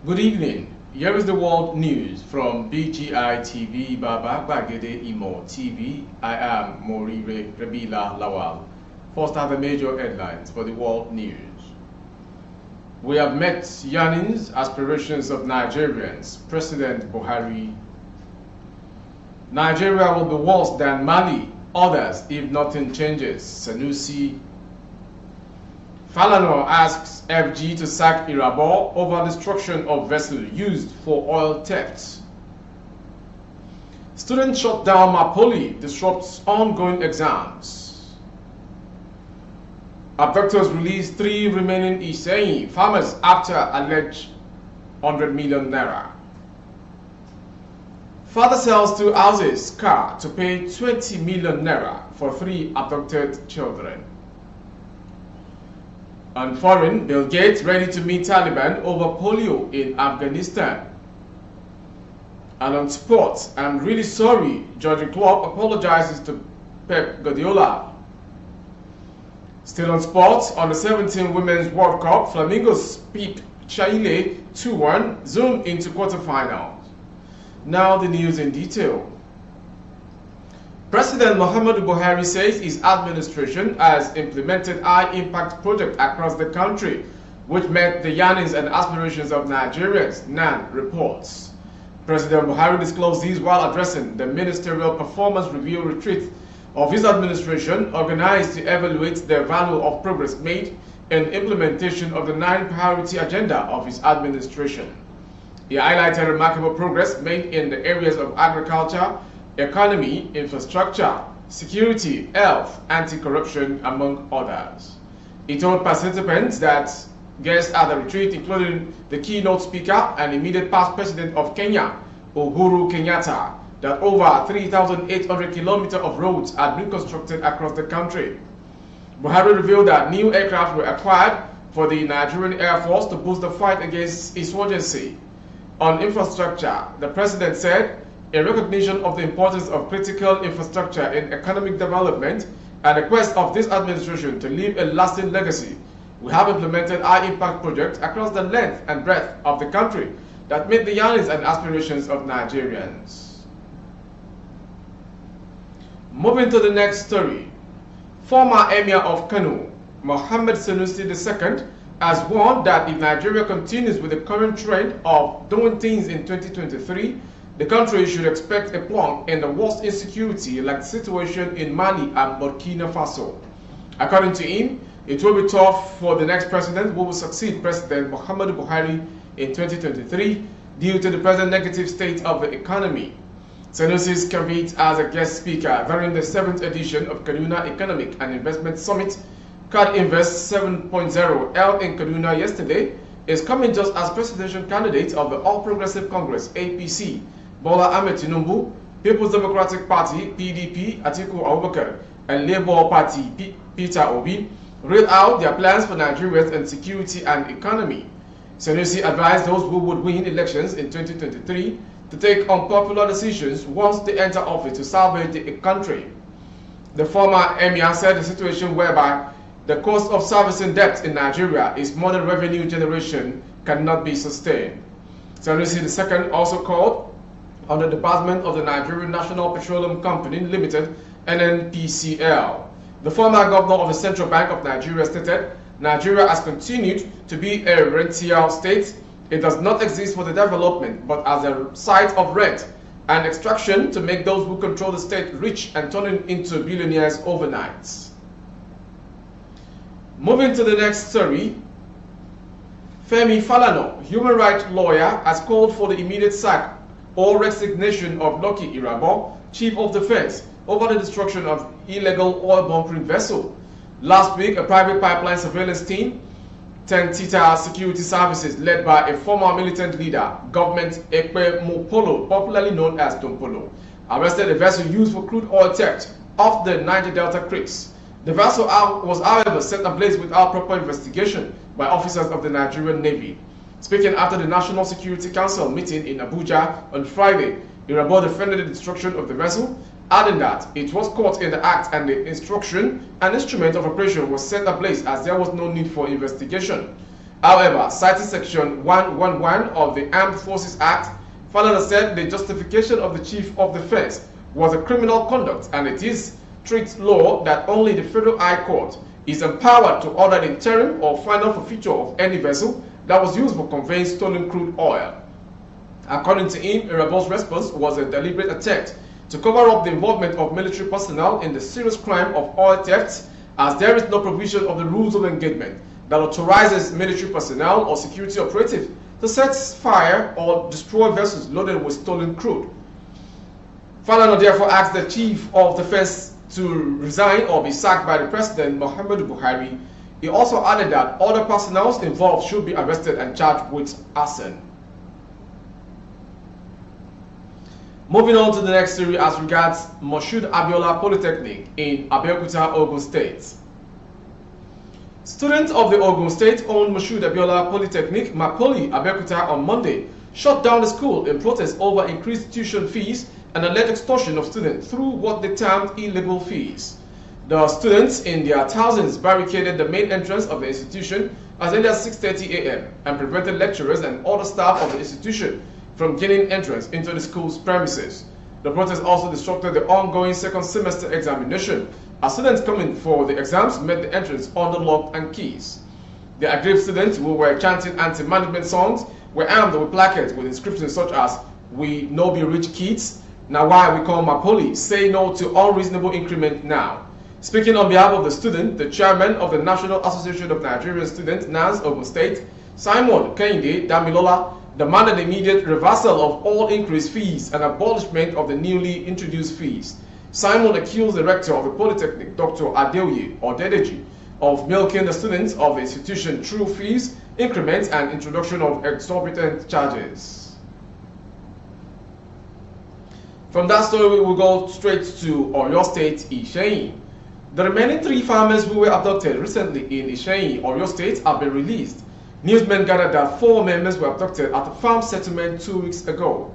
Good evening. Here is the world news from BGI TV Baba Bagede Imo TV. I am Morire Rebila Lawal. First are the major headlines for the world news. We have met yearnings, aspirations of Nigerians. President Buhari. Nigeria will be worse than Mali, others if nothing changes. Sanusi. Falana asks FG to sack Irabor over destruction of vessel used for oil theft. Students shut down Mapoli, disrupts ongoing exams. Abductors release 3 remaining Iseyin farmers after alleged 100 million naira. Father sells 2 houses, car to pay 20 million naira for 3 abducted children. On foreign, Bill Gates ready to meet Taliban over polio in Afghanistan. And on sports, I'm really sorry, Jurgen Klopp apologizes to Pep Guardiola. Still on sports, on the 17 Women's World Cup, Flamingos beat Chile 2-1, zoom into quarterfinals. Now the news in detail. President Muhammadu Buhari says his administration has implemented high-impact projects across the country, which met the yearnings and aspirations of Nigerians, NAN reports. President Buhari disclosed these while addressing the Ministerial Performance Review Retreat of his administration, organized to evaluate the value of progress made in implementation of the 9 priority agenda of his administration. He highlighted remarkable progress made in the areas of agriculture, economy, infrastructure, security, health, anti-corruption, among others. He told participants that guests at the retreat, including the keynote speaker and immediate past president of Kenya, Uhuru Kenyatta, that over 3,800 kilometers of roads had been constructed across the country. Buhari revealed that new aircraft were acquired for the Nigerian Air Force to boost the fight against insurgency. On infrastructure, the president said, in recognition of the importance of critical infrastructure in economic development and the quest of this administration to leave a lasting legacy, we have implemented high-impact projects across the length and breadth of the country that meet the yearnings and aspirations of Nigerians. Moving to the next story. Former Emir of Kano, Mohammed Sanusi II, has warned that if Nigeria continues with the current trend of doing things in 2023, the country should expect a plunge in the worst insecurity like the situation in Mali and Burkina Faso. According to him, it will be tough for the next president who will succeed President Muhammadu Buhari in 2023 due to the present negative state of the economy. Sanusi's campaigned as a guest speaker during the 7th edition of Kaduna Economic and Investment Summit, CAD Invest 7.0, held in Kaduna yesterday, is coming just as presidential candidate of the All Progressive Congress (APC), Bola Ahmed Tinubu, People's Democratic Party (PDP), Atiku Abubakar, and Labour Party Peter Obi read out their plans for Nigerians and security and economy. Sanusi advised those who would win elections in 2023 to take unpopular decisions once they enter office to salvage the country. The former emir said the situation whereby the cost of servicing debt in Nigeria is more than revenue generation cannot be sustained. Sanusi II also called on the Department of the Nigerian National Petroleum Company Limited, NNPCL. The former governor of the Central Bank of Nigeria stated, Nigeria has continued to be a rentier state. It does not exist for the development, but as a site of rent and extraction to make those who control the state rich and turning into billionaires overnight. Moving to the next story, Femi Falana, human rights lawyer, has called for the immediate sack or resignation of Lucky Irabor, Chief of Defense, over the destruction of illegal oil bunkering vessel. Last week, a private pipeline surveillance team, 10 Tita Security Services, led by a former militant leader, Government Ekpe Mopolo, popularly known as Dompolo, arrested a vessel used for crude oil theft off the Niger Delta creeks. The vessel was, however, set ablaze without proper investigation by officers of the Nigerian Navy. Speaking after the National Security Council meeting in Abuja on Friday, Irabor defended the destruction of the vessel, adding that it was caught in the act and the instrument of operation was set ablaze as there was no need for investigation. However, citing Section 111 of the Armed Forces Act, Falana said the justification of the Chief of Defense was a criminal conduct, and it is strict law that only the Federal High Court is empowered to order the interim or final forfeiture of any vessel that was used for conveying stolen crude oil. According to him, a robust response was a deliberate attempt to cover up the involvement of military personnel in the serious crime of oil theft, as there is no provision of the rules of engagement that authorizes military personnel or security operatives to set fire or destroy vessels loaded with stolen crude. Falana therefore asked the Chief of Defense to resign or be sacked by the President, Muhammadu Buhari. He also added that other personnel involved should be arrested and charged with arson. Moving on to the next story as regards Moshood Abiola Polytechnic in Abeokuta, Ogun State. Students of the Ogun State-owned Moshood Abiola Polytechnic, Mapoli, Abeokuta on Monday shut down the school in protest over increased tuition fees and alleged extortion of students through what they termed illegal fees. The students in their thousands barricaded the main entrance of the institution as early as 6:30 a.m. and prevented lecturers and other staff of the institution from gaining entrance into the school's premises. The protest also disrupted the ongoing second semester examination, as students coming for the exams met the entrance under lock and keys. The aggrieved students who were chanting anti-management songs were armed with placards with inscriptions such as "We no be rich kids," "Now why we call Mapoli," "Say no to unreasonable increment now." Speaking on behalf of the student, the chairman of the National Association of Nigerian Students, NAS, Ogun State, Simon Kehinde Damilola, demanded immediate reversal of all increased fees and abolishment of the newly introduced fees. Simon accused the rector of the Polytechnic, Dr. Adeoye Odedeji, of milking the students of the institution through fees, increments, and introduction of exorbitant charges. From that story, we will go straight to Oyo State, Isheyin. The remaining 3 farmers who were abducted recently in Isheyin, Oyo State, have been released. Newsmen gathered that 4 members were abducted at a farm settlement 2 weeks ago.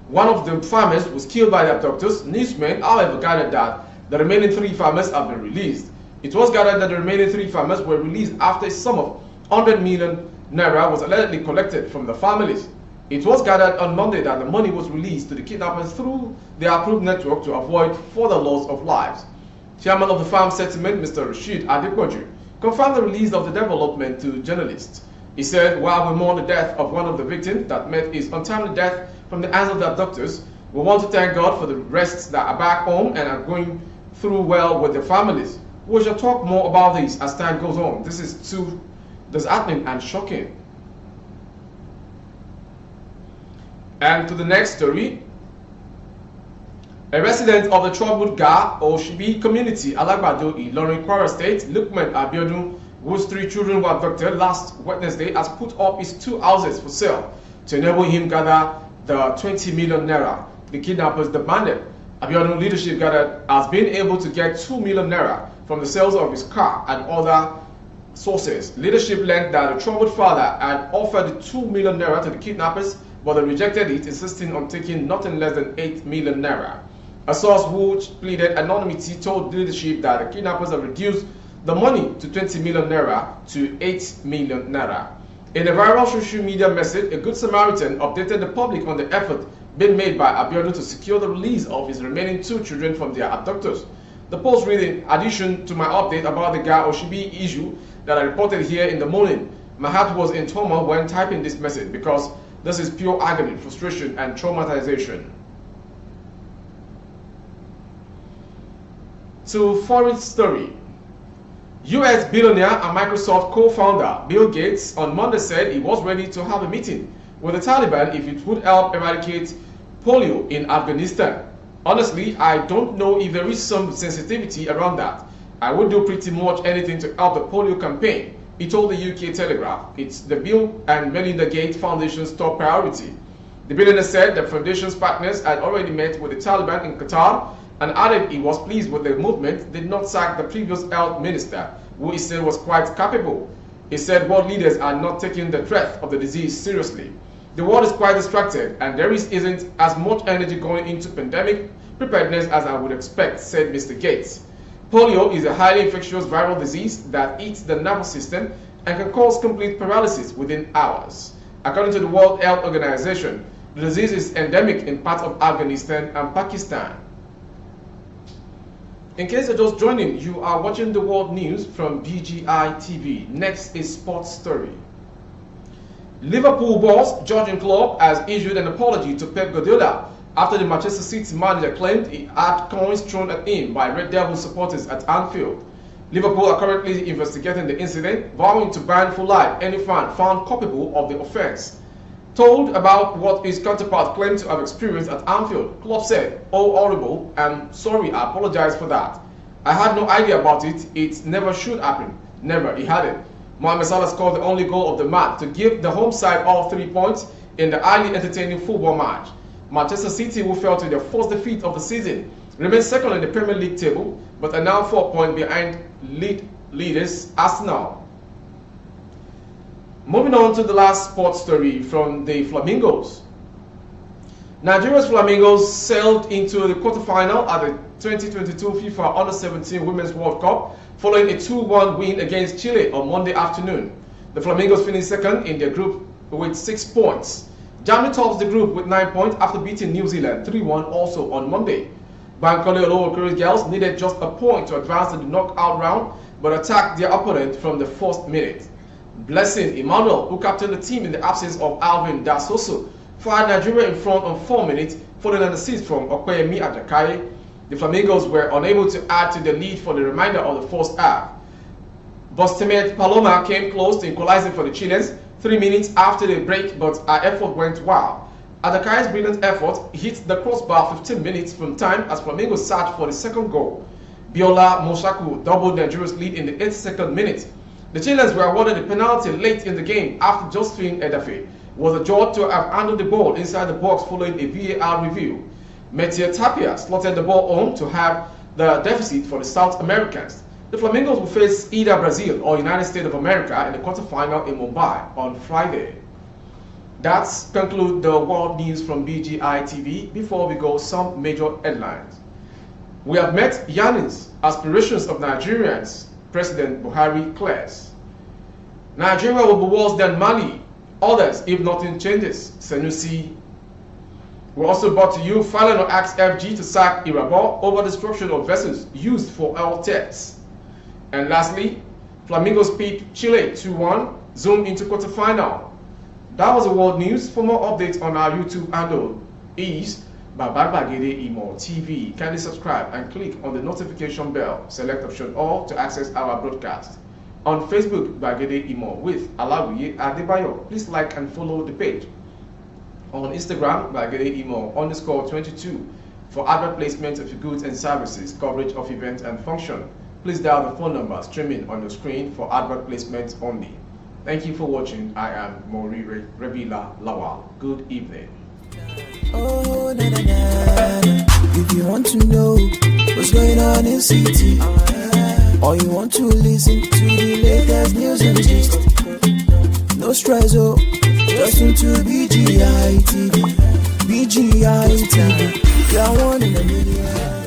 One of the farmers was killed by the abductors. Newsmen, however, gathered that the remaining 3 farmers have been released. It was gathered that the remaining 3 farmers were released after a sum of 100 million naira was allegedly collected from the families. It was gathered on Monday that the money was released to the kidnappers through their approved network to avoid further loss of lives. Chairman of the farm settlement, Mr. Rashid Adekoju, confirmed the release of the development to journalists. He said, "While we mourn the death of one of the victims that met his untimely death from the hands of the abductors, we want to thank God for the rest that are back home and are going through well with their families. We shall talk more about this as time goes on. This is too disheartening and shocking." And to the next story. A resident of the troubled Ga Oshibi community, Alagbado, Ilorin, Kwara State, Lukman Abiodun, whose 3 children were abducted last Wednesday, has put up his 2 houses for sale to enable him gather the 20 million naira the kidnappers demanded. Abiodun leadership gathered has been able to get 2 million naira from the sales of his car and other sources. Leadership learned that the troubled father had offered 2 million naira to the kidnappers, but they rejected it, insisting on taking nothing less than 8 million naira. A source which pleaded anonymity told leadership that the kidnappers have reduced the money to 20 million naira to 8 million naira. In a viral social media message, a Good Samaritan updated the public on the effort being made by Abiodun to secure the release of his remaining 2 children from their abductors. The post read, in addition to my update about the Ga Oshibi issue that I reported here in the morning, my heart was in turmoil when typing this message because this is pure agony, frustration, and traumatization. To foreign story. US billionaire and Microsoft co-founder Bill Gates on Monday said he was ready to have a meeting with the Taliban if it would help eradicate polio in Afghanistan. Honestly, I don't know if there is some sensitivity around that. I would do pretty much anything to help the polio campaign, he told the UK Telegraph. It's the Bill and Melinda Gates Foundation's top priority. The billionaire said the foundation's partners had already met with the Taliban in Qatar and added he was pleased with the movement did not sack the previous health minister, who he said was quite capable. He said world leaders are not taking the threat of the disease seriously. The world is quite distracted and there isn't as much energy going into pandemic preparedness as I would expect, said Mr. Gates. Polio is a highly infectious viral disease that eats the nervous system and can cause complete paralysis within hours. According to the World Health Organization, the disease is endemic in parts of Afghanistan and Pakistan. In case you're just joining, you are watching the world news from BGI TV. Next is sports story. Liverpool boss Jurgen Klopp has issued an apology to Pep Guardiola after the Manchester City manager claimed he had coins thrown at him by Red Devil supporters at Anfield. Liverpool are currently investigating the incident, vowing to ban for life any fan found culpable of the offense. Told about what his counterpart claimed to have experienced at Anfield, Klopp said, "Oh, horrible, I'm sorry, I apologize for that. I had no idea about it, it never should happen. Never," he added. Mohamed Salah scored the only goal of the match to give the home side all 3 points in the highly entertaining football match. Manchester City, who fell to their first defeat of the season, remain second in the Premier League table, but are now 4 points behind leaders Arsenal. Moving on to the last sports story from the Flamingos. Nigeria's Flamingos sailed into the quarterfinal at the 2022 FIFA Under-17 Women's World Cup following a 2-1 win against Chile on Monday afternoon. The Flamingos finished second in their group with 6 points. Germany tops the group with 9 points after beating New Zealand 3-1 also on Monday. Bankole Olowokere girls needed just a point to advance to the knockout round but attacked their opponent from the first minute. Blessing Emmanuel, who captained the team in the absence of Alvin Dasoso, fired Nigeria in front on 4 minutes following an assist from Okoyemi Ajakaye. The Flamingos were unable to add to the lead for the remainder of the first half. Bostemed Paloma came close to equalizing for the Chileans 3 minutes after the break, but her effort went wild. Ajakaye's brilliant effort hit the crossbar 15 minutes from time as Flamingos searched for the second goal. Biola Moshaku doubled Nigeria's lead in the 82nd minute. The Chileans were awarded a penalty late in the game after Josephine Edafe was adjudged to have handled the ball inside the box following a VAR review. Metia Tapia slotted the ball home to have the deficit for the South Americans. The Flamingos will face either Brazil or United States of America in the quarterfinal in Mumbai on Friday. That concludes the world news from BGI TV. Before we go, some major headlines. We have met yearnings, aspirations of Nigerians, President Buhari declares. Nigeria will be worse than Mali, others if nothing changes, Sanusi. We also brought to you, Falano asks FG to sack Irabor over destruction of vessels used for oil thefts. And lastly, Flamingos beat Chile 2-1, zoom into quarterfinal. That was the world news. For more updates on our YouTube handle is Babarbagede Imo TV. Kindly subscribe and click on the notification bell. Select option all to access our broadcast. On Facebook, Bagede Imo with Alawiye Adebayo. Please like and follow the page. On Instagram, Bagede Imo _22 for advert placement of your goods and services, coverage of events and function. Please dial the phone number streaming on your screen for advert placements only. Thank you for watching. I am Mori Rebila Lawal. Good evening. Oh, na, na, na. If you want to know what's going on in city, or you want to listen to the latest news and gist, no stress, oh, just tune to BGI TV. BGI TV, you're one in a million.